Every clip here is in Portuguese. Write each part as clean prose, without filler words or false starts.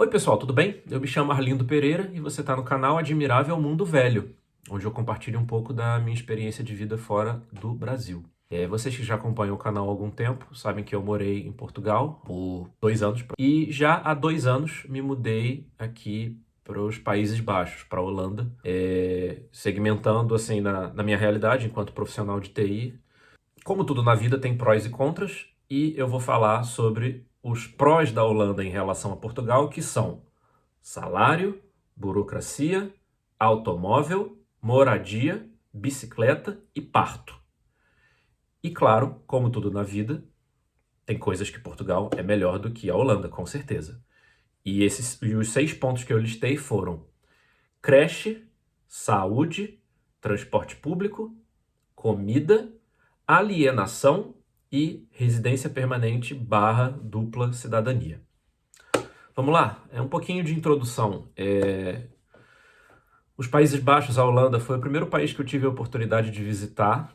Oi pessoal, tudo bem? Eu me chamo Arlindo Pereira e você está no canal Admirável Mundo Velho, onde eu compartilho um pouco da minha experiência de vida fora do Brasil. Vocês que já acompanham o canal há algum tempo sabem que eu morei em Portugal por 2 anos e já há 2 anos me mudei aqui para os Países Baixos, para a Holanda, segmentando assim na minha realidade enquanto profissional de TI. Como tudo na vida tem prós e contras, e eu vou falar sobre os prós da Holanda em relação a Portugal, que são salário, burocracia, automóvel, moradia, bicicleta e parto. E claro, como tudo na vida, tem coisas que Portugal é melhor do que a Holanda, com certeza. E os 6 pontos que eu listei foram creche, saúde, transporte público, comida, alienação e residência permanente barra dupla cidadania. Vamos lá, é um pouquinho de introdução. Os Países Baixos, a Holanda, foi o primeiro país que eu tive a oportunidade de visitar.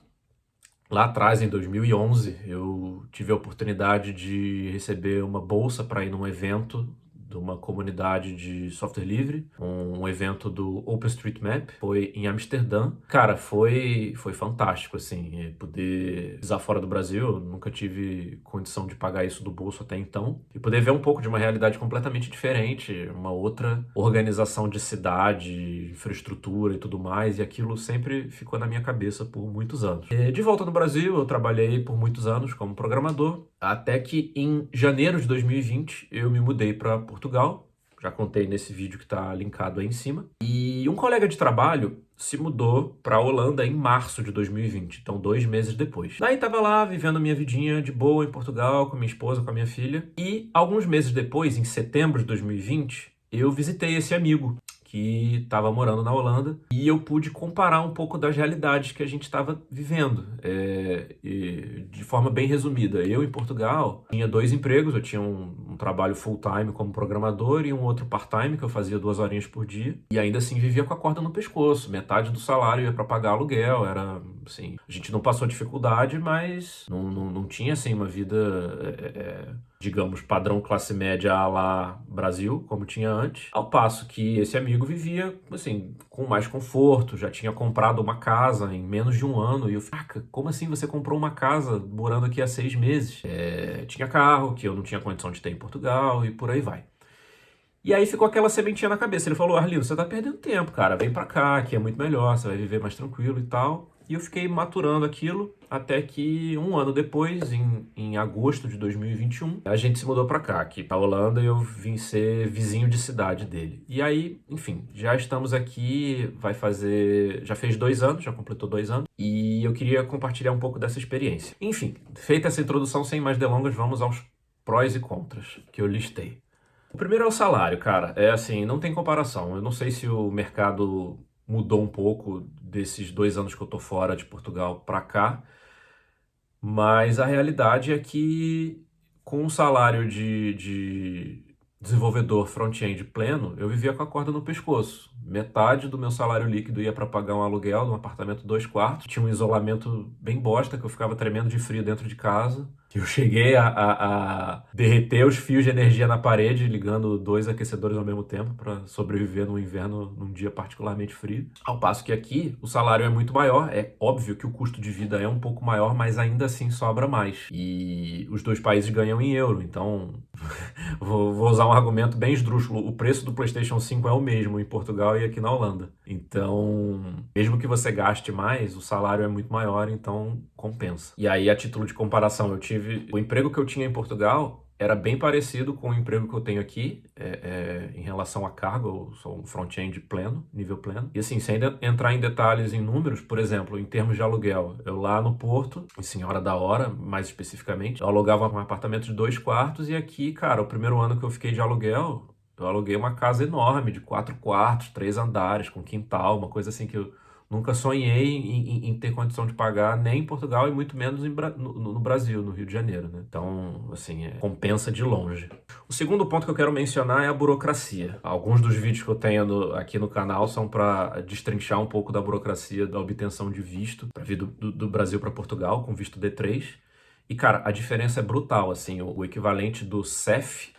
Lá atrás, em 2011, eu tive a oportunidade de receber uma bolsa para ir num evento de uma comunidade de software livre, um evento do OpenStreetMap, foi em Amsterdã. Cara, foi fantástico, assim, poder pisar fora do Brasil. Eu nunca tive condição de pagar isso do bolso até então, e poder ver um pouco de uma realidade completamente diferente, uma outra organização de cidade, infraestrutura e tudo mais, e aquilo sempre ficou na minha cabeça por muitos anos. De volta no Brasil, eu trabalhei por muitos anos como programador, até que em janeiro de 2020 eu me mudei para Portugal. Já contei nesse vídeo que está linkado aí em cima. E um colega de trabalho se mudou para a Holanda em março de 2020, então 2 meses depois. Daí estava lá vivendo a minha vidinha de boa em Portugal, com minha esposa, com a minha filha. E alguns meses depois, em setembro de 2020, eu visitei esse amigo que estava morando na Holanda, e eu pude comparar um pouco das realidades que a gente estava vivendo, de forma bem resumida. Eu, em Portugal, tinha 2 empregos. Eu tinha um trabalho full-time como programador e um outro part-time que eu fazia 2 horinhas por dia, e ainda assim vivia com a corda no pescoço. Metade do salário ia para pagar aluguel. Era assim, a gente não passou dificuldade, mas não tinha assim uma vida digamos, padrão classe média à la Brasil, como tinha antes. Ao passo que esse amigo vivia, assim, com mais conforto, já tinha comprado uma casa em menos de 1 ano. E eu falei, como assim você comprou uma casa morando aqui há 6 meses? Tinha carro, que eu não tinha condição de ter em Portugal, e por aí vai. E aí ficou aquela sementinha na cabeça. Ele falou, Arlindo, você tá perdendo tempo, cara, vem pra cá, que é muito melhor, você vai viver mais tranquilo e tal. E eu fiquei maturando aquilo até que 1 ano depois, em agosto de 2021, a gente se mudou pra cá, aqui pra Holanda, e eu vim ser vizinho de cidade dele. E aí, enfim, já estamos aqui, já fez 2 anos, já completou 2 anos, e eu queria compartilhar um pouco dessa experiência. Enfim, feita essa introdução, sem mais delongas, vamos aos prós e contras que eu listei. O primeiro é o salário, cara. É assim, não tem comparação. Eu não sei se o mercado mudou um pouco desses 2 anos que eu tô fora de Portugal pra cá, mas a realidade é que com um salário de desenvolvedor front-end pleno, eu vivia com a corda no pescoço. Metade do meu salário líquido ia para pagar um aluguel de um apartamento 2 quartos. Tinha um isolamento bem bosta, que eu ficava tremendo de frio dentro de casa. Eu cheguei a derreter os fios de energia na parede, ligando 2 aquecedores ao mesmo tempo para sobreviver no inverno, num dia particularmente frio. Ao passo que aqui o salário é muito maior. É óbvio que o custo de vida é um pouco maior, mas ainda assim sobra mais. E os 2 países ganham em euro, então vou usar um argumento bem esdrúxulo. O preço do PlayStation 5 é o mesmo em Portugal e aqui na Holanda. Então, mesmo que você gaste mais, o salário é muito maior, então compensa. E aí, a título de comparação, o emprego que eu tinha em Portugal era bem parecido com o emprego que eu tenho aqui, em relação a cargo. Eu sou um front-end pleno, nível pleno. E assim, sem entrar em detalhes em números, por exemplo, em termos de aluguel, eu lá no Porto, em Senhora da Hora, mais especificamente, eu alugava um apartamento de 2 quartos, e aqui, cara, o primeiro ano que eu fiquei de aluguel, eu aluguei uma casa enorme, de 4 quartos, 3 andares, com quintal, uma coisa assim que eu nunca sonhei em ter condição de pagar, nem em Portugal e muito menos no Brasil, no Rio de Janeiro, né? Então, assim, compensa de longe. O segundo ponto que eu quero mencionar é a burocracia. Alguns dos vídeos que eu tenho aqui no canal são para destrinchar um pouco da burocracia da obtenção de visto para vir do Brasil para Portugal, com visto D3. E, cara, a diferença é brutal, assim, o equivalente do CEF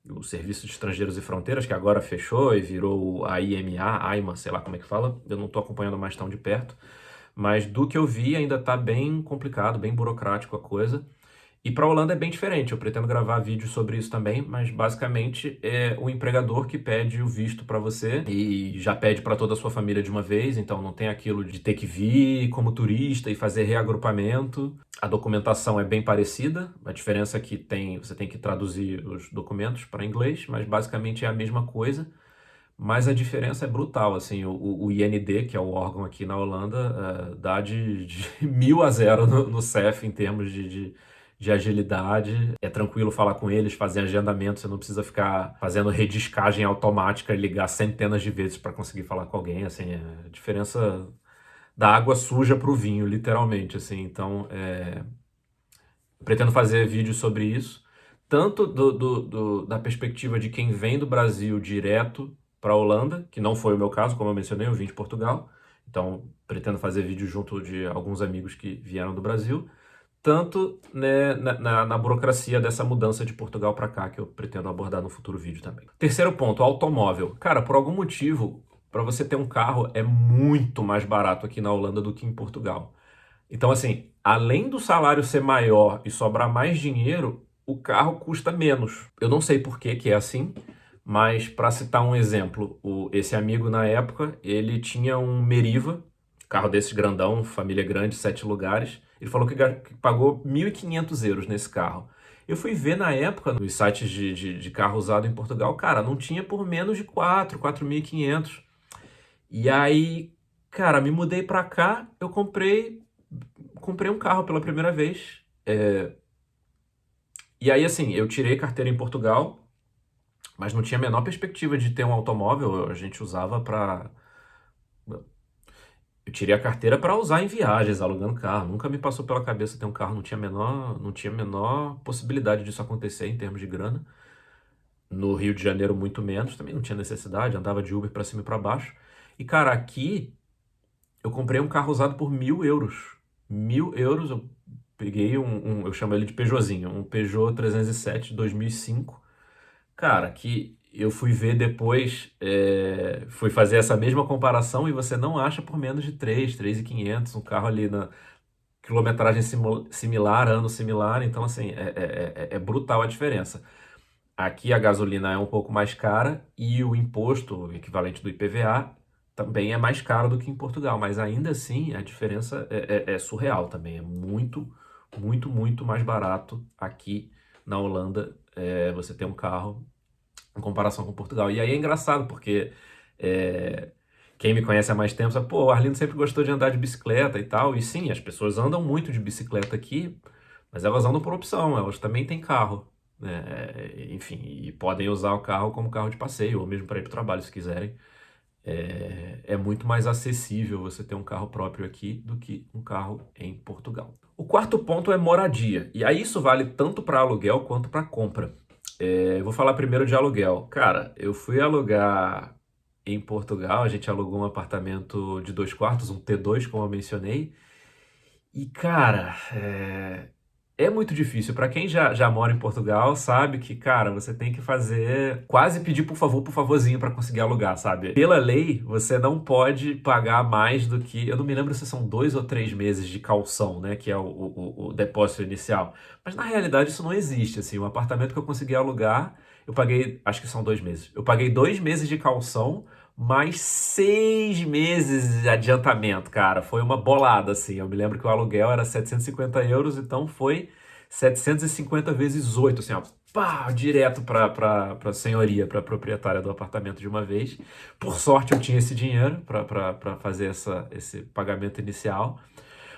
o Serviço de Estrangeiros e Fronteiras, que agora fechou e virou a AIMA, sei lá como é que fala, eu não estou acompanhando mais tão de perto, mas do que eu vi ainda está bem complicado, bem burocrático a coisa. E para a Holanda é bem diferente, eu pretendo gravar vídeo sobre isso também, mas basicamente é o empregador que pede o visto para você e já pede para toda a sua família de uma vez, então não tem aquilo de ter que vir como turista e fazer reagrupamento. A documentação é bem parecida, a diferença é que você tem que traduzir os documentos para inglês, mas basicamente é a mesma coisa. Mas a diferença é brutal, assim, o IND, que é o órgão aqui na Holanda, dá de 1000 a 0 no CEF em termos de agilidade. É tranquilo falar com eles, fazer agendamento, você não precisa ficar fazendo rediscagem automática e ligar centenas de vezes para conseguir falar com alguém, assim, é a diferença da água suja para o vinho, literalmente, assim, então, pretendo fazer vídeos sobre isso, tanto da perspectiva de quem vem do Brasil direto para a Holanda, que não foi o meu caso, como eu mencionei, eu vim de Portugal, então pretendo fazer vídeo junto de alguns amigos que vieram do Brasil, tanto né, na burocracia dessa mudança de Portugal para cá, que eu pretendo abordar no futuro vídeo também. Terceiro ponto, automóvel. Cara, por algum motivo, para você ter um carro é muito mais barato aqui na Holanda do que em Portugal. Então, assim, além do salário ser maior e sobrar mais dinheiro, o carro custa menos. Eu não sei por que que é assim, mas para citar um exemplo, esse amigo na época, ele tinha um Meriva, carro desse grandão, família grande, 7 lugares. Ele falou que pagou 1.500 euros nesse carro. Eu fui ver na época nos sites de carro usado em Portugal, cara, não tinha por menos de 4.500. E aí, cara, me mudei pra cá, eu comprei um carro pela primeira vez. E aí, assim, eu tirei carteira em Portugal, mas não tinha a menor perspectiva de ter um automóvel. A gente usava para. Eu tirei a carteira para usar em viagens, alugando carro. Nunca me passou pela cabeça ter um carro, não tinha a menor possibilidade disso acontecer em termos de grana. No Rio de Janeiro, muito menos, também não tinha necessidade, andava de Uber para cima e para baixo. E, cara, aqui eu comprei um carro usado por 1.000 euros. 1.000 euros, eu peguei eu chamo ele de Peugeotzinho, um Peugeot 307 2005. Cara, que eu fui ver depois, fui fazer essa mesma comparação e você não acha por menos de 3.500, um carro ali na quilometragem similar, ano similar, então assim, é brutal a diferença. Aqui a gasolina é um pouco mais cara e o imposto, o equivalente do IPVA, também é mais caro do que em Portugal, mas ainda assim a diferença é surreal também. É muito, muito, muito mais barato aqui na Holanda você ter um carro em comparação com Portugal. E aí é engraçado, porque é, quem me conhece há mais tempo sabe, pô, o Arlindo sempre gostou de andar de bicicleta e tal. E sim, as pessoas andam muito de bicicleta aqui, mas elas andam por opção, elas também têm carro, né? Enfim, e podem usar o carro como carro de passeio, ou mesmo para ir para o trabalho se quiserem. É muito mais acessível você ter um carro próprio aqui do que um carro em Portugal. O quarto ponto é moradia. E aí isso vale tanto para aluguel quanto para compra. Eu vou falar primeiro de aluguel. Cara, eu fui alugar em Portugal, a gente alugou um apartamento de 2 quartos, um T2, como eu mencionei. E, cara, é muito difícil. Para quem já mora em Portugal, sabe que, cara, você tem que fazer, quase pedir por favor, por favorzinho para conseguir alugar, sabe? Pela lei, você não pode pagar mais do que, eu não me lembro se são 2 ou 3 meses de caução, né, que é o depósito inicial. Mas na realidade isso não existe, assim. O apartamento que eu consegui alugar, eu paguei, acho que são 2 meses. Eu paguei 2 meses de caução, mais 6 meses de adiantamento, cara. Foi uma bolada, assim. Eu me lembro que o aluguel era 750 euros, então foi 750 vezes 8, assim, ó. Pá, direto pra senhoria, pra proprietária do apartamento de uma vez. Por sorte eu tinha esse dinheiro pra fazer esse pagamento inicial.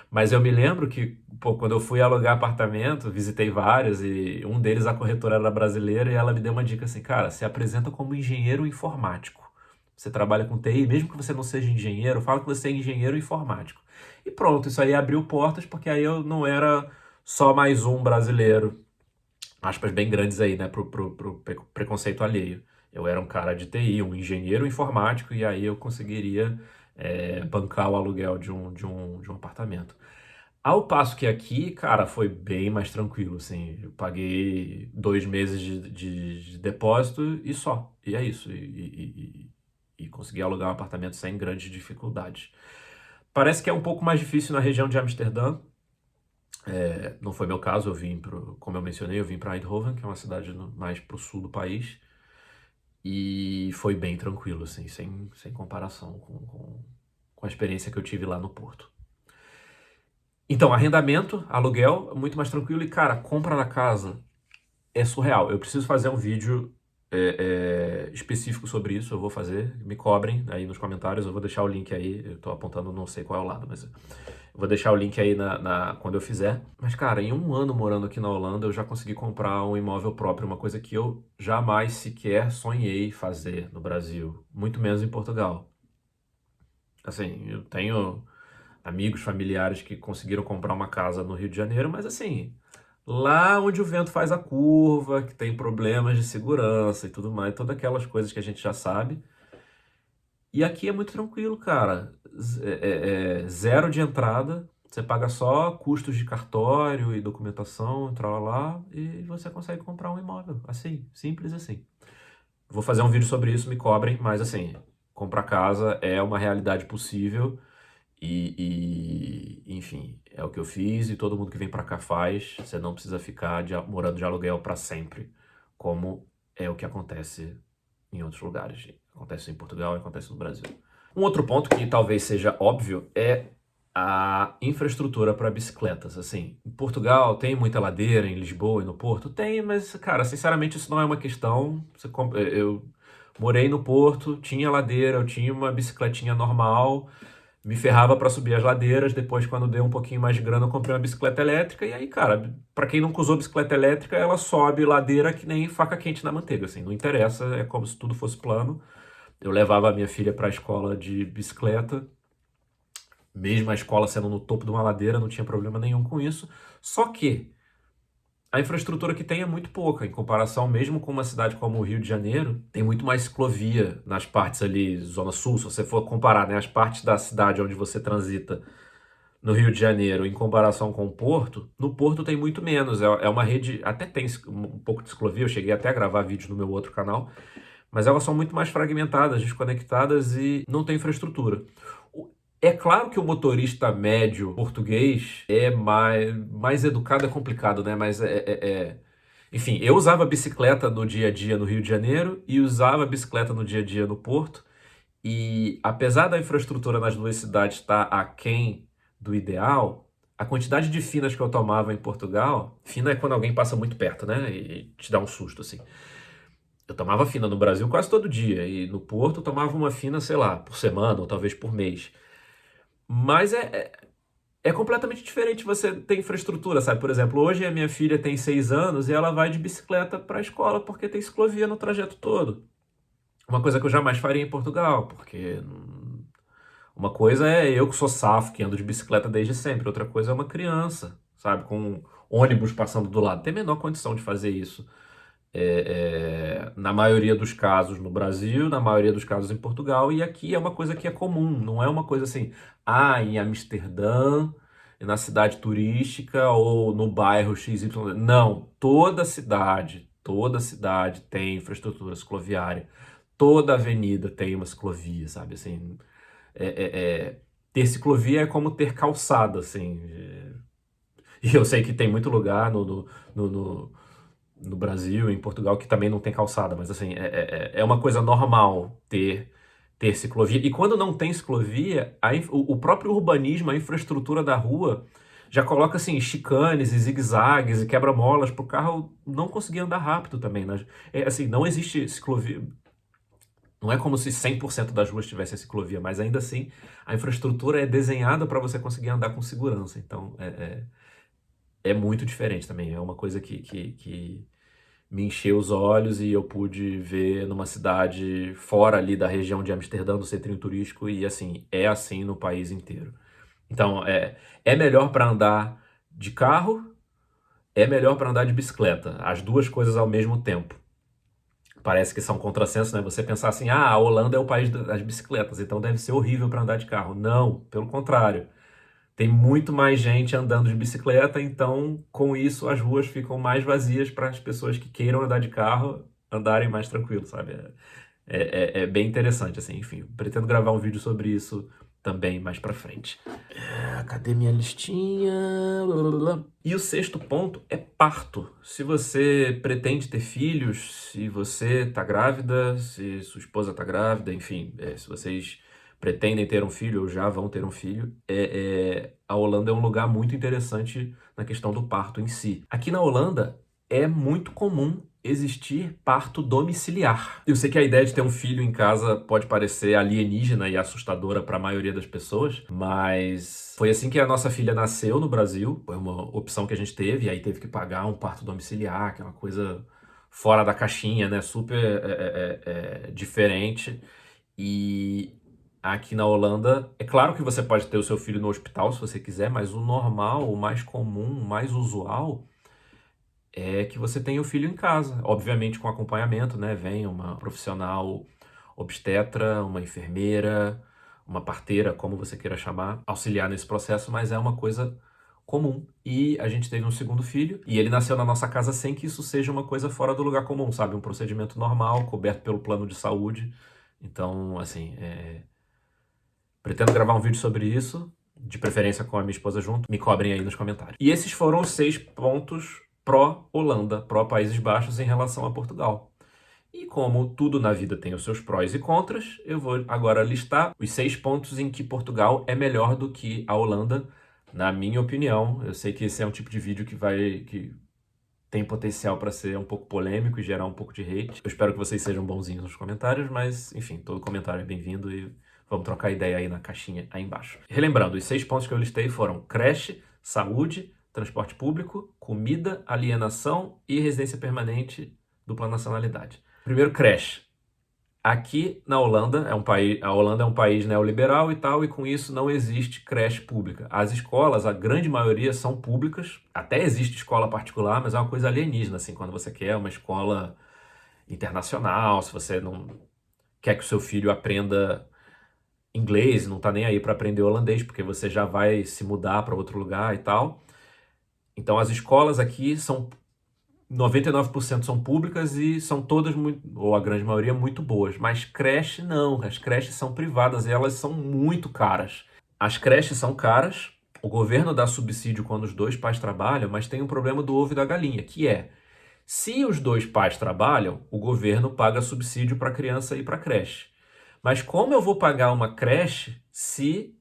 Mas eu me lembro que, pô, quando eu fui alugar apartamento, visitei vários e um deles a corretora era brasileira e ela me deu uma dica assim, cara, se apresenta como engenheiro informático. Você trabalha com TI, mesmo que você não seja engenheiro, fala que você é engenheiro informático. E pronto, isso aí abriu portas, porque aí eu não era só mais um brasileiro, aspas bem grandes aí, né, pro preconceito alheio. Eu era um cara de TI, um engenheiro informático, e aí eu conseguiria bancar o aluguel de um apartamento. Ao passo que aqui, cara, foi bem mais tranquilo, assim. Eu paguei 2 meses de depósito e só. E é isso. E consegui alugar um apartamento sem grandes dificuldades. Parece que é um pouco mais difícil na região de Amsterdã. Não foi meu caso, como eu mencionei, eu vim para Eindhoven, que é uma cidade mais pro sul do país. E foi bem tranquilo, assim, sem comparação com a experiência que eu tive lá no Porto. Então, arrendamento, aluguel, muito mais tranquilo. E, cara, compra na casa é surreal. Eu preciso fazer um vídeo específico sobre isso. Eu vou fazer. Me cobrem aí nos comentários. Eu vou deixar o link aí. Eu tô apontando, não sei qual é o lado, mas eu vou deixar o link aí quando eu fizer. Mas, cara, em um ano morando aqui na Holanda, eu já consegui comprar um imóvel próprio. Uma coisa que eu jamais sequer sonhei fazer no Brasil. Muito menos em Portugal. Assim, eu tenho amigos, familiares que conseguiram comprar uma casa no Rio de Janeiro, mas assim, lá onde o vento faz a curva, que tem problemas de segurança e tudo mais, todas aquelas coisas que a gente já sabe. E aqui é muito tranquilo, cara. Zero de entrada, você paga só custos de cartório e documentação, lá, e você consegue comprar um imóvel. Assim, simples assim. Vou fazer um vídeo sobre isso, me cobrem, mas assim, comprar casa é uma realidade possível. Enfim, é o que eu fiz e todo mundo que vem pra cá faz. Você não precisa ficar morando de aluguel pra sempre, como é o que acontece em outros lugares. Acontece em Portugal e acontece no Brasil. Um outro ponto que talvez seja óbvio é a infraestrutura para bicicletas. Assim, em Portugal tem muita ladeira, em Lisboa e no Porto tem, mas, cara, sinceramente isso não é uma questão. Eu morei no Porto, tinha ladeira, eu tinha uma bicicletinha normal, me ferrava para subir as ladeiras. Depois, quando deu um pouquinho mais de grana, eu comprei uma bicicleta elétrica. E aí, cara, para quem nunca usou bicicleta elétrica, ela sobe ladeira que nem faca quente na manteiga, assim, não interessa, é como se tudo fosse plano. Eu levava a minha filha para a escola de bicicleta, mesmo a escola sendo no topo de uma ladeira, não tinha problema nenhum com isso. Só que a infraestrutura que tem é muito pouca, em comparação mesmo com uma cidade como o Rio de Janeiro, tem muito mais ciclovia nas partes ali, Zona Sul, se você for comparar, né, as partes da cidade onde você transita no Rio de Janeiro em comparação com o Porto, no Porto tem muito menos, é uma rede, até tem um pouco de ciclovia, eu cheguei até a gravar vídeos no meu outro canal, mas elas são muito mais fragmentadas, desconectadas e não tem infraestrutura. É claro que o motorista médio português é mais educado, é complicado, né? Mas enfim, eu usava bicicleta no dia a dia no Rio de Janeiro e usava bicicleta no dia a dia no Porto. E apesar da infraestrutura nas duas cidades estar aquém do ideal, a quantidade de finas que eu tomava em Portugal, fina é quando alguém passa muito perto, né? E te dá um susto, assim. Eu tomava fina no Brasil quase todo dia, e no Porto eu tomava uma fina, sei lá, por semana ou talvez por mês. Mas é completamente diferente você ter infraestrutura, sabe? Por exemplo, hoje a minha filha tem 6 anos e ela vai de bicicleta para a escola porque tem ciclovia no trajeto todo. Uma coisa que eu jamais faria em Portugal, porque uma coisa é eu que sou safo, que ando de bicicleta desde sempre, outra coisa é uma criança, sabe? Com um ônibus passando do lado. Tem a menor condição de fazer isso. Na maioria dos casos no Brasil, na maioria dos casos em Portugal, e aqui é uma coisa que é comum, não é uma coisa assim, em Amsterdã, na cidade turística ou no bairro XY. Não, toda cidade tem infraestrutura cicloviária, toda avenida tem uma ciclovia, sabe? Assim, é, é, é, ter ciclovia é como ter calçada, assim. E eu sei que tem muito lugar no, no, no Brasil, em Portugal, que também não tem calçada, mas assim, é uma coisa normal ter ciclovia. E quando não tem ciclovia, o próprio urbanismo, a infraestrutura da rua, já coloca assim, chicanes e zigue-zagues e quebra-molas para o carro não conseguir andar rápido também. Né? Assim, não existe ciclovia. Não é como se 100% das ruas tivessem ciclovia, mas ainda assim a infraestrutura é desenhada para você conseguir andar com segurança. Então é muito diferente também. É uma coisa que me encheu os olhos e eu pude ver numa cidade fora ali da região de Amsterdã, do centrinho turístico, e assim, é assim no país inteiro. Então, é melhor para andar de carro, é melhor para andar de bicicleta, as duas coisas ao mesmo tempo. Parece que são contrassensos, né? Você pensar assim, a Holanda é o país das bicicletas, então deve ser horrível para andar de carro. Não, pelo contrário. tem muito mais gente andando de bicicleta, então com isso as ruas ficam mais vazias para as pessoas que queiram andar de carro andarem mais tranquilo, sabe? É bem interessante, assim, enfim. Pretendo gravar um vídeo sobre isso também mais pra frente. Cadê minha listinha? E o sexto ponto é parto. Se você pretende ter filhos, se você tá grávida, se sua esposa tá grávida, enfim, se vocês pretendem ter um filho ou já vão ter um filho, a Holanda é um lugar muito interessante na questão do parto em si. Aqui na Holanda é muito comum existir parto domiciliar. Eu sei que a ideia de ter um filho em casa pode parecer alienígena e assustadora para a maioria das pessoas, mas foi assim que a nossa filha nasceu no Brasil. Foi uma opção que a gente teve, e aí teve que pagar um parto domiciliar, que é uma coisa fora da caixinha, né? Super diferente. E aqui na Holanda, é claro que você pode ter o seu filho no hospital se você quiser, mas o normal, o mais comum, o mais usual é que você tenha o filho em casa, obviamente com acompanhamento, né? Vem uma profissional obstetra, uma enfermeira, uma parteira, como você queira chamar, auxiliar nesse processo, mas é uma coisa comum. E a gente teve um segundo filho, e ele nasceu na nossa casa sem que isso seja uma coisa fora do lugar comum, sabe? Um procedimento normal, coberto pelo plano de saúde. Então, assim, pretendo gravar um vídeo sobre isso, de preferência com a minha esposa junto. Me cobrem aí nos comentários. E esses foram os 6 pontos pró-Holanda, pró-Países Baixos em relação a Portugal. E como tudo na vida tem os seus prós e contras, eu vou agora listar os 6 pontos em que Portugal é melhor do que a Holanda, na minha opinião. Eu sei que esse é um tipo de vídeo que tem potencial para ser um pouco polêmico e gerar um pouco de hate. Eu espero que vocês sejam bonzinhos nos comentários, mas, enfim, todo comentário é bem-vindo e vamos trocar ideia aí na caixinha aí embaixo. Relembrando, os 6 pontos que eu listei foram creche, saúde, transporte público, comida, alienação e residência permanente, dupla nacionalidade. Primeiro, creche. Aqui na Holanda, a Holanda é um país neoliberal e tal, e com isso não existe creche pública. As escolas, a grande maioria, são públicas. Até existe escola particular, mas é uma coisa alienígena, assim, quando você quer uma escola internacional, se você não quer que o seu filho aprenda inglês, não tá nem aí para aprender holandês, porque você já vai se mudar para outro lugar e tal. Então as escolas aqui são 99% são públicas e são todas, ou a grande maioria, muito boas. Mas creche não, as creches são privadas e elas são muito caras. As creches são caras, o governo dá subsídio quando os 2 pais trabalham, mas tem um problema do ovo e da galinha, que é, se os 2 pais trabalham, o governo paga subsídio para a criança ir para a creche. Mas como eu vou pagar uma creche se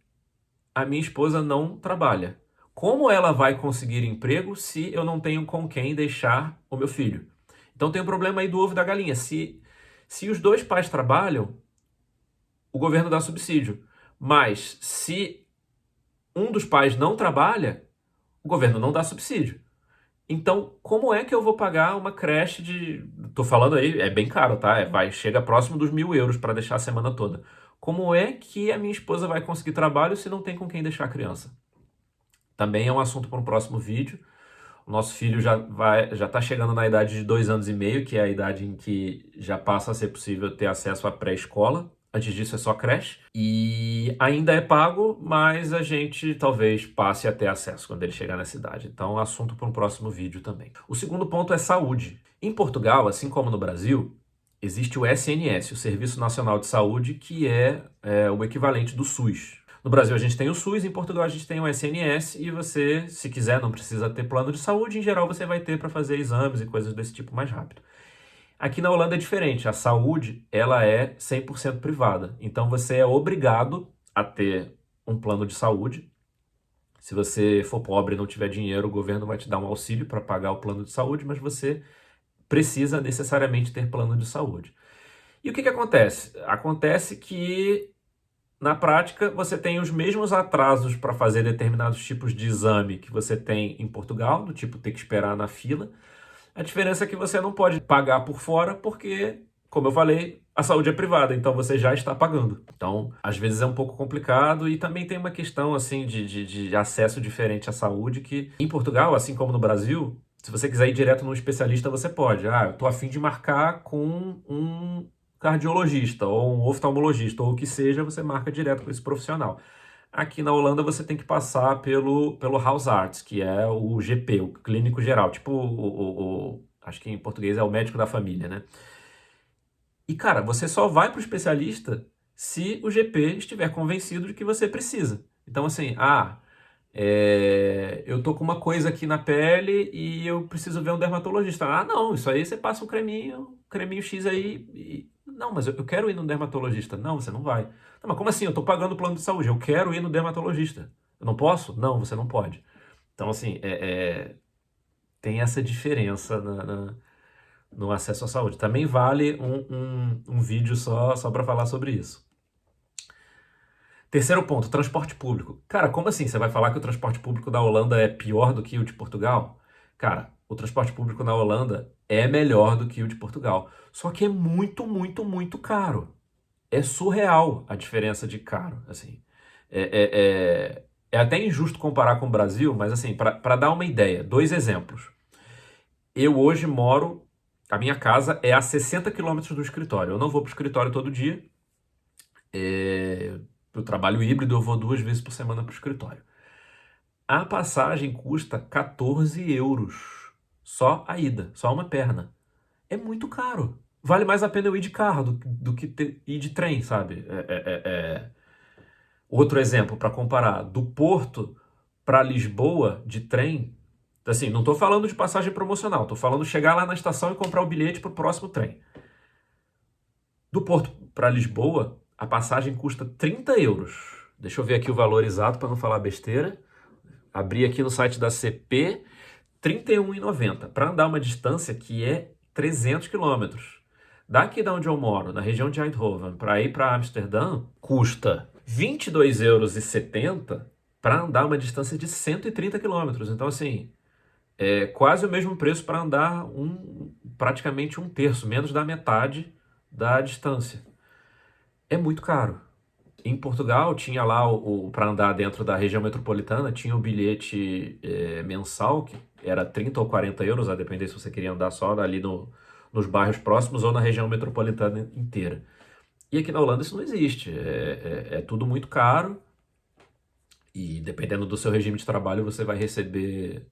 a minha esposa não trabalha? Como ela vai conseguir emprego se eu não tenho com quem deixar o meu filho? Então tem um problema aí do ovo e da galinha. Se os 2 pais trabalham, o governo dá subsídio. Mas se um dos pais não trabalha, o governo não dá subsídio. Então, como é que eu vou pagar uma creche de... Tô falando aí, é bem caro, tá? Chega próximo dos 1.000 € para deixar a semana toda. Como é que a minha esposa vai conseguir trabalho se não tem com quem deixar a criança? Também é um assunto para um próximo vídeo. O nosso filho já está chegando na idade de 2 anos e meio, que é a idade em que já passa a ser possível ter acesso à pré-escola. Antes disso é só creche. E ainda é pago, mas a gente talvez passe a ter acesso quando ele chegar nessa idade. Então, assunto para um próximo vídeo também. O segundo ponto é saúde. Em Portugal, assim como no Brasil, existe o SNS, o Serviço Nacional de Saúde, que é o equivalente do SUS. No Brasil a gente tem o SUS, em Portugal a gente tem o SNS e você, se quiser, não precisa ter plano de saúde, em geral você vai ter para fazer exames e coisas desse tipo mais rápido. Aqui na Holanda é diferente, a saúde ela é 100% privada, então você é obrigado a ter um plano de saúde. Se você for pobre e não tiver dinheiro, o governo vai te dar um auxílio para pagar o plano de saúde, mas você precisa necessariamente ter plano de saúde. E o que acontece? Acontece que na prática, você tem os mesmos atrasos para fazer determinados tipos de exame que você tem em Portugal, do tipo ter que esperar na fila. A diferença é que você não pode pagar por fora porque, como eu falei, a saúde é privada, então você já está pagando. Então, às vezes é um pouco complicado e também tem uma questão assim de acesso diferente à saúde que, em Portugal, assim como no Brasil, se você quiser ir direto num especialista, você pode. Eu tô a fim de marcar com um cardiologista ou um oftalmologista ou o que seja, você marca direto com esse profissional. Aqui na Holanda você tem que passar pelo Huisarts, que é o GP, o clínico geral, tipo acho que em português é o médico da família, né? E cara, você só vai pro especialista se o GP estiver convencido de que você precisa. Então assim, eu tô com uma coisa aqui na pele e eu preciso ver um dermatologista. Ah, não, isso aí você passa um creminho X aí. Não, mas eu quero ir no dermatologista. Não, você não vai. Não, mas como assim? Eu tô pagando o plano de saúde, eu quero ir no dermatologista. Eu não posso? Não, você não pode. Então, assim, tem essa diferença no acesso à saúde. Também vale um vídeo só para falar sobre isso. Terceiro ponto, transporte público. Cara, como assim? Você vai falar que o transporte público da Holanda é pior do que o de Portugal? Cara, o transporte público na Holanda é melhor do que o de Portugal. Só que é muito, muito, muito caro. É surreal a diferença de caro, assim. É, é, é até injusto comparar com o Brasil, mas assim, para dar uma ideia, dois exemplos. Eu hoje moro, a minha casa é a 60 quilômetros do escritório. Eu não vou para o escritório todo dia. Eu trabalho híbrido, eu vou 2 vezes por semana para o escritório. A passagem custa 14 euros. Só a ida, só uma perna. É muito caro. Vale mais a pena eu ir de carro do que ir de trem, sabe? Outro exemplo para comparar, do Porto para Lisboa de trem, assim, não estou falando de passagem promocional, estou falando de chegar lá na estação e comprar o bilhete para o próximo trem. Do Porto para Lisboa, a passagem custa 30 euros. Deixa eu ver aqui o valor exato para não falar besteira. Abri aqui no site da CP, R$ 31,90 para andar uma distância que é 300 quilômetros. Daqui da onde eu moro, na região de Eindhoven, para ir para Amsterdã, custa R$ 22,70 para andar uma distância de 130 quilômetros. Então, assim, é quase o mesmo preço para andar praticamente um terço, menos da metade da distância. É muito caro. Em Portugal tinha lá para andar dentro da região metropolitana, tinha o bilhete mensal, que era 30 ou 40 euros, a depender se você queria andar só ali nos bairros próximos ou na região metropolitana inteira. E aqui na Holanda isso não existe. É tudo muito caro e dependendo do seu regime de trabalho você vai receber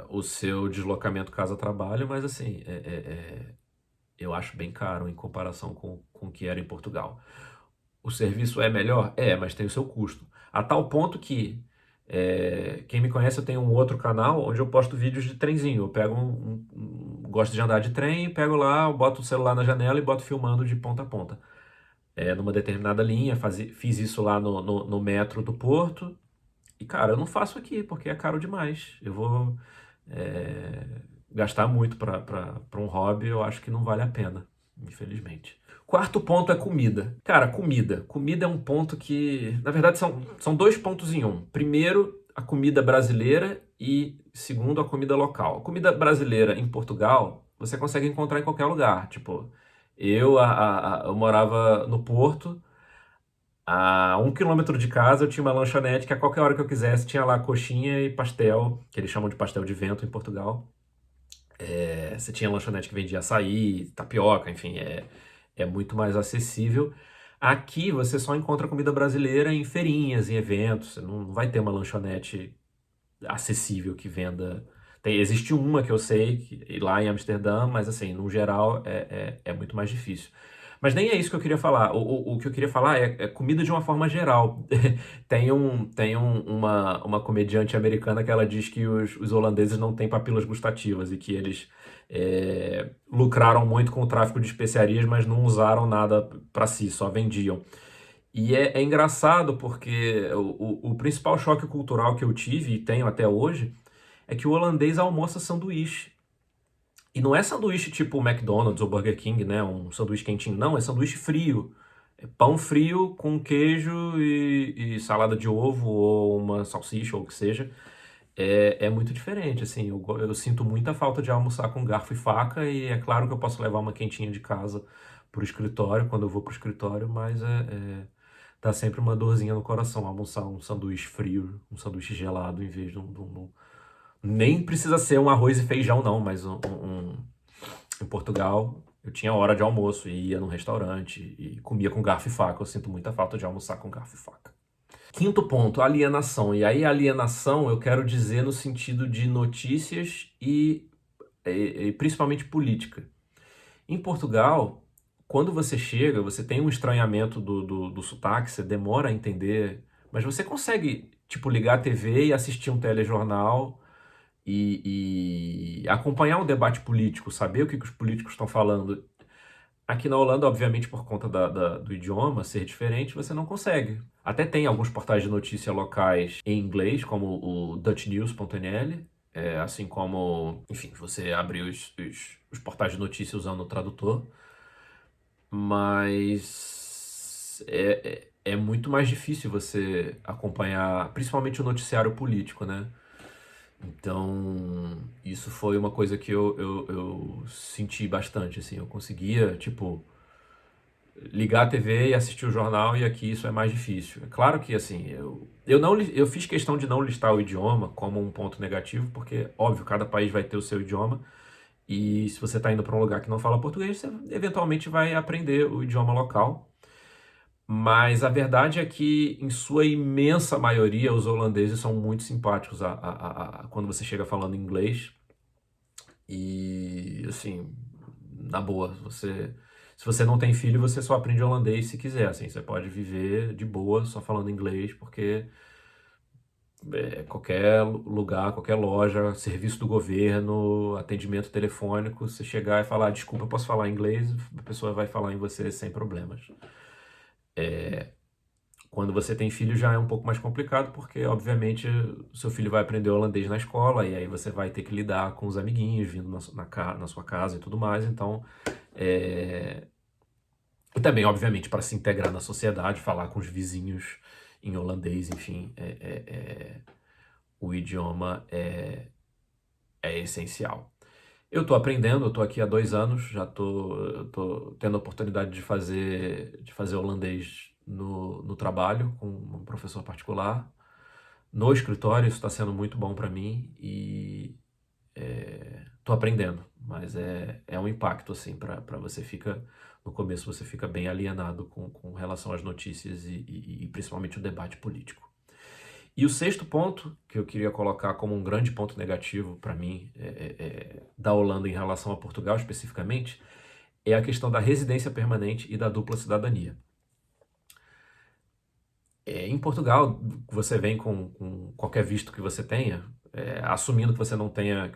o seu deslocamento casa-trabalho, mas assim, eu acho bem caro em comparação com o que era em Portugal. O serviço é melhor? É, mas tem o seu custo. A tal ponto que, quem me conhece, eu tenho um outro canal onde eu posto vídeos de trenzinho. Eu pego gosto de andar de trem, pego lá, eu boto o celular na janela e boto filmando de ponta a ponta. Numa determinada linha, fiz isso lá no metro do Porto. E, cara, eu não faço aqui, porque é caro demais. Eu vou gastar muito para um hobby, eu acho que não vale a pena, infelizmente. Quarto ponto é comida. Cara, comida. Comida é um ponto que, na verdade, são dois pontos em um. Primeiro, a comida brasileira e, segundo, a comida local. A comida brasileira em Portugal, você consegue encontrar em qualquer lugar. Tipo, eu morava no Porto, a 1 quilômetro de casa eu tinha uma lanchonete que a qualquer hora que eu quisesse tinha lá coxinha e pastel, que eles chamam de pastel de vento em Portugal. Você tinha lanchonete que vendia açaí, tapioca, enfim, é muito mais acessível. Aqui você só encontra comida brasileira em feirinhas, em eventos. Você não vai ter uma lanchonete acessível que venda. Existe uma que eu sei, lá em Amsterdã, mas assim, no geral é muito mais difícil. Mas nem é isso que eu queria falar. O que eu queria falar é comida de uma forma geral. Tem uma comediante americana que ela diz que os holandeses não têm papilas gustativas e que eles lucraram muito com o tráfico de especiarias, mas não usaram nada para si, só vendiam. E é engraçado porque o principal choque cultural que eu tive e tenho até hoje é que o holandês almoça sanduíche. E não é sanduíche tipo McDonald's ou Burger King, né? Um sanduíche quentinho. Não, é sanduíche frio. É pão frio com queijo e salada de ovo ou uma salsicha ou o que seja. É muito diferente, assim. Eu sinto muita falta de almoçar com garfo e faca e é claro que eu posso levar uma quentinha de casa pro escritório, quando eu vou pro escritório, mas dá sempre uma dorzinha no coração almoçar um sanduíche frio, um sanduíche gelado em vez de nem precisa ser um arroz e feijão, não, mas em Portugal eu tinha hora de almoço e ia num restaurante e comia com garfo e faca. Eu sinto muita falta de almoçar com garfo e faca. Quinto ponto, alienação. E aí, alienação eu quero dizer no sentido de notícias e principalmente política. Em Portugal, quando você chega, você tem um estranhamento do sotaque, você demora a entender, mas você consegue, tipo, ligar a TV e assistir um telejornal e acompanhar um debate político, saber o que os políticos estão falando. Aqui na Holanda, obviamente, por conta do idioma ser diferente, você não consegue. Até tem alguns portais de notícia locais em inglês, como o dutchnews.nl, assim como, enfim, você abre os portais de notícia usando o tradutor, mas é muito mais difícil você acompanhar, principalmente o noticiário político, né? Então, isso foi uma coisa que eu senti bastante, assim, eu conseguia, tipo, ligar a TV e assistir o jornal, e aqui isso é mais difícil. É claro que, assim, eu fiz questão de não listar o idioma como um ponto negativo, porque, óbvio, cada país vai ter o seu idioma, e se você está indo para um lugar que não fala português, você eventualmente vai aprender o idioma local. Mas a verdade é que, em sua imensa maioria, os holandeses são muito simpáticos quando você chega falando inglês. E, assim, na boa, se você não tem filho, você só aprende holandês se quiser. Assim, você pode viver de boa só falando inglês, porque qualquer lugar, qualquer loja, serviço do governo, atendimento telefônico, você chegar e falar, desculpa, eu posso falar inglês, a pessoa vai falar em você sem problemas. Quando você tem filho já é um pouco mais complicado, porque obviamente o seu filho vai aprender holandês na escola e aí você vai ter que lidar com os amiguinhos vindo na sua casa e tudo mais. Então, e também, obviamente, para se integrar na sociedade, falar com os vizinhos em holandês, enfim, o idioma é essencial. Eu estou aprendendo, eu estou aqui há 2 anos, eu tô tendo a oportunidade de fazer holandês no trabalho com um professor particular. No escritório, isso está sendo muito bom para mim e estou aprendendo, mas é um impacto, assim, para você fica, no começo você fica bem alienado com relação às notícias e principalmente o debate político. E o sexto ponto que eu queria colocar como um grande ponto negativo para mim da Holanda em relação a Portugal especificamente é a questão da residência permanente e da dupla cidadania. Em Portugal, você vem com qualquer visto que você tenha, assumindo que você não tenha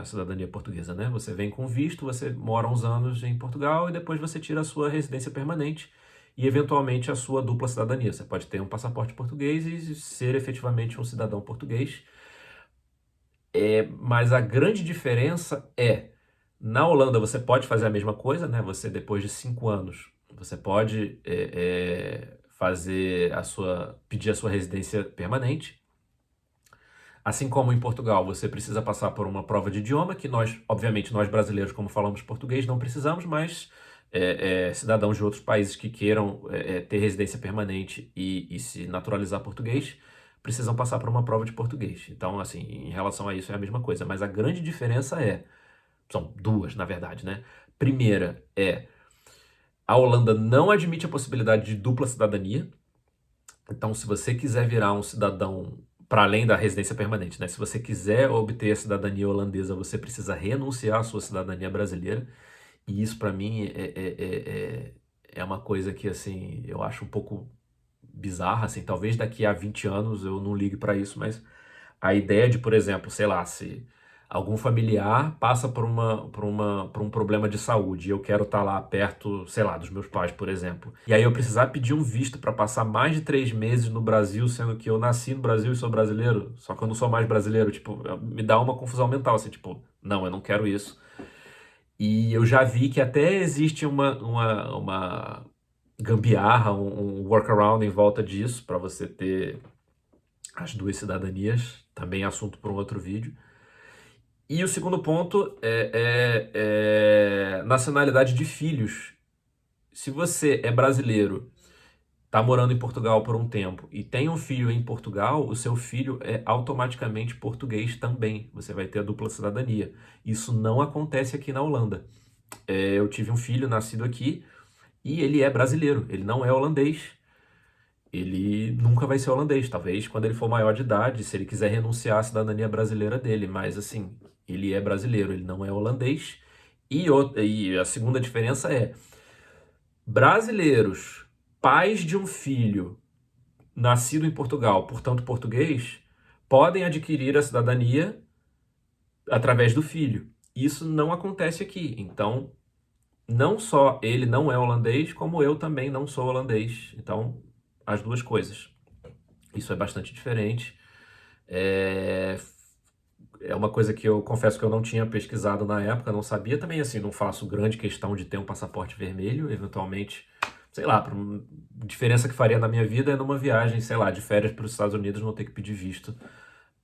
cidadania portuguesa, né? Você vem com visto, você mora uns anos em Portugal e depois você tira a sua residência permanente e eventualmente a sua dupla cidadania. Você pode ter um passaporte português e ser efetivamente um cidadão português. Mas a grande diferença na Holanda você pode fazer a mesma coisa, né? Você depois de 5 anos, você pode pedir a sua residência permanente. Assim como em Portugal, você precisa passar por uma prova de idioma, que nós, obviamente, nós brasileiros, como falamos português, não precisamos, mas cidadãos de outros países que queiram ter residência permanente e se naturalizar português, precisam passar por uma prova de português. Então, assim, em relação a isso é a mesma coisa. Mas a grande diferença são duas, na verdade, né? Primeira a Holanda não admite a possibilidade de dupla cidadania. Então, se você quiser virar um cidadão para além da residência permanente, né? Se você quiser obter a cidadania holandesa, você precisa renunciar à sua cidadania brasileira. E isso, para mim, é uma coisa que, assim, eu acho um pouco bizarra, assim. Talvez daqui a 20 anos eu não ligue para isso, mas a ideia de, por exemplo, sei lá, se algum familiar passa por um problema de saúde e eu quero estar lá perto, sei lá, dos meus pais, por exemplo. E aí eu precisar pedir um visto para passar mais de 3 meses no Brasil, sendo que eu nasci no Brasil e sou brasileiro, só que eu não sou mais brasileiro, tipo, me dá uma confusão mental, assim, tipo, não, eu não quero isso. E eu já vi que até existe uma gambiarra, um workaround em volta disso, para você ter as duas cidadanias, também assunto para um outro vídeo. E o segundo ponto é nacionalidade de filhos. Se você é brasileiro, está morando em Portugal por um tempo e tem um filho em Portugal, o seu filho é automaticamente português também. Você vai ter a dupla cidadania. Isso não acontece aqui na Holanda. Eu tive um filho nascido aqui e ele é brasileiro, ele não é holandês. ele nunca vai ser holandês. Talvez quando ele for maior de idade, se ele quiser renunciar à cidadania brasileira dele. Mas, assim, ele é brasileiro, ele não é holandês. E a segunda diferença é: brasileiros, pais de um filho nascido em Portugal, portanto português, podem adquirir a cidadania através do filho. Isso não acontece aqui. Então, não só ele não é holandês, como eu também não sou holandês. Então, as duas coisas. Isso é bastante diferente. É, é uma coisa que eu confesso que eu não tinha pesquisado na época, não sabia também, assim, não faço grande questão de ter um passaporte vermelho, eventualmente, sei lá, diferença que faria na minha vida é numa viagem, sei lá, de férias para os Estados Unidos, não ter que pedir visto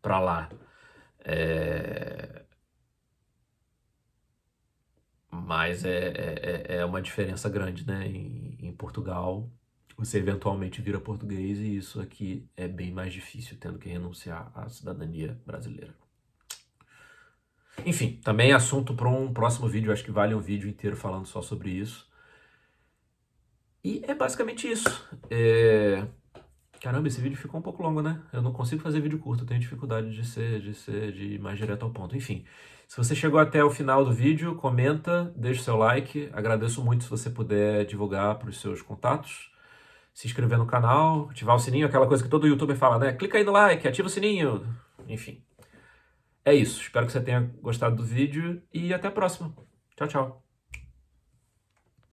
para lá. É, Mas é uma diferença grande, né? Em Portugal, você eventualmente vira português e isso aqui é bem mais difícil, tendo que renunciar à cidadania brasileira. Enfim, também é assunto para um próximo vídeo, acho que vale um vídeo inteiro falando só sobre isso. E é basicamente isso. Caramba, esse vídeo ficou um pouco longo, né? Eu não consigo fazer vídeo curto, eu tenho dificuldade de ir mais direto ao ponto. Enfim, se você chegou até o final do vídeo, comenta, deixa o seu like. Agradeço muito se você puder divulgar para os seus contatos. Se inscrever no canal, ativar o sininho, aquela coisa que todo youtuber fala, né? Clica aí no like, ativa o sininho. Enfim, é isso. Espero que você tenha gostado do vídeo e até a próxima. Tchau, tchau.